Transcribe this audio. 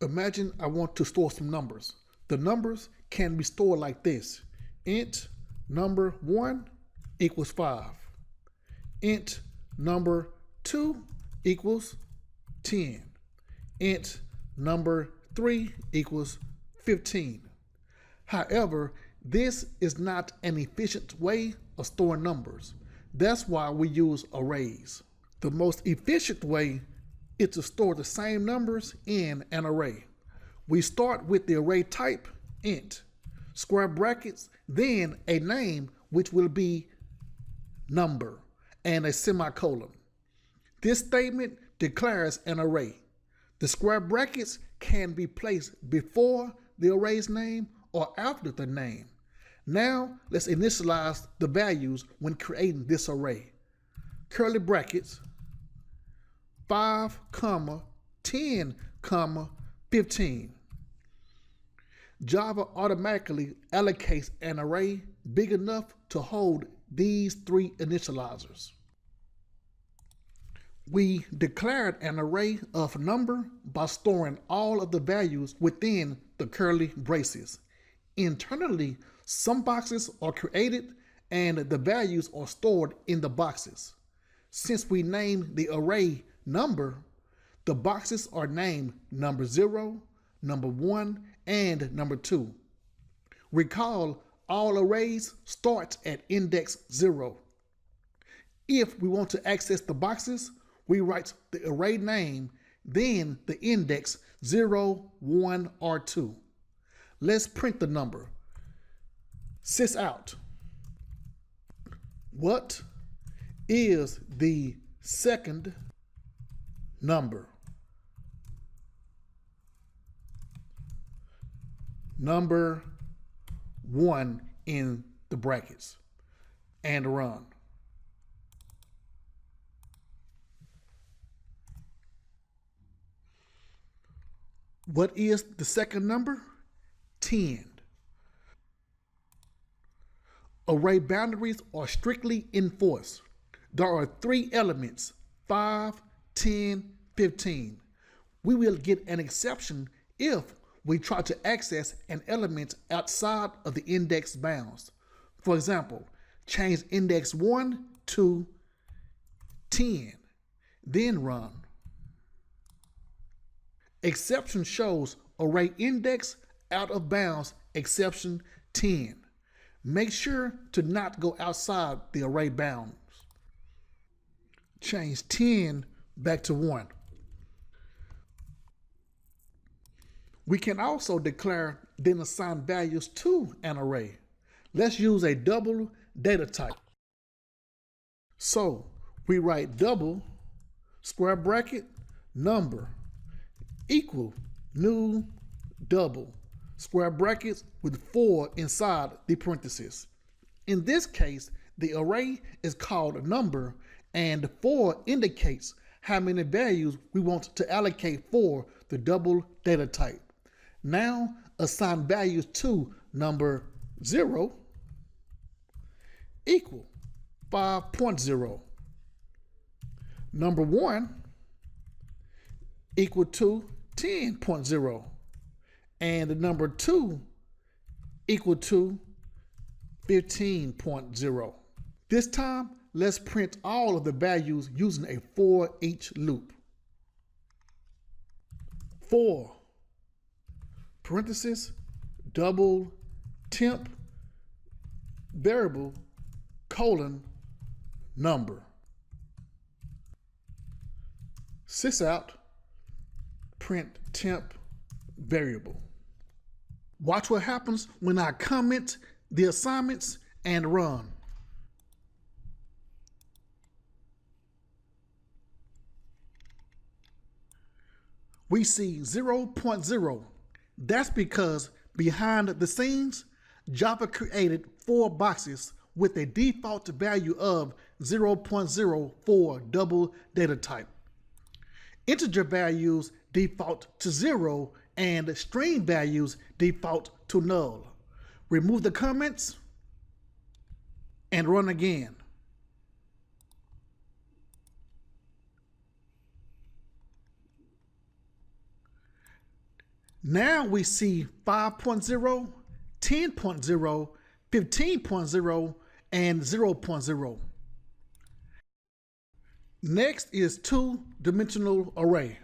Imagine I want to store some numbers. The numbers can be stored like this. Int number 1 equals 5. Int number 2 equals 10. Int number 3 equals 15. However, this is not an efficient way of storing numbers. That's why we use arrays. The most efficient way is to store the same numbers in an array. We start with the array type, int, square brackets, then a name which will be number, and a semicolon. This statement declares an array. The square brackets can be placed before the array's name or after the name. Now let's initialize the values when creating this array. Curly brackets, 5, 10, 15. Java automatically allocates an array big enough to hold these 3 initializers. We declared an array of number by storing all of the values within the curly braces. Internally, some boxes are created and the values are stored in the boxes. Since we named the array number, the boxes are named number 0, number 1, and number 2. Recall, all arrays start at index 0. If we want to access the boxes, we write the array name, then the index 0, 1, or 2. Let's print the number. Sysout. What is the second number? Number 1 in the brackets, and run. What is the second number? 10. Array boundaries are strictly enforced. There are 3 elements, 5, 10, 15. We will get an exception if we try to access an element outside of the index bounds. For example, change index 1 to 10, then run. Exception shows array index out of bounds exception 10. Make sure to not go outside the array bounds. Change 10 back to 1. We can also declare then assign values to an array. Let's use a double data type. So we write double square bracket number equal new double square brackets with 4 inside the parentheses. In this case, the array is called number and 4 indicates how many values we want to allocate for the double data type. Now assign values to number 0 equal 5.0, number 1 equal to 10.0, and the number 2 equal to 15.0. This time, let's print all of the values using a for each loop. For parenthesis, double temp variable colon number. Sysout print temp variable. Watch what happens when I comment the assignments and run. We see 0.0. That's because behind the scenes, Java created 4 boxes with a default value of 0.0 for double data type. Integer values default to 0 and string values default to null. Remove the comments and run again. Now we see 5.0, 10.0, 15.0, and 0.0. Next is two-dimensional array.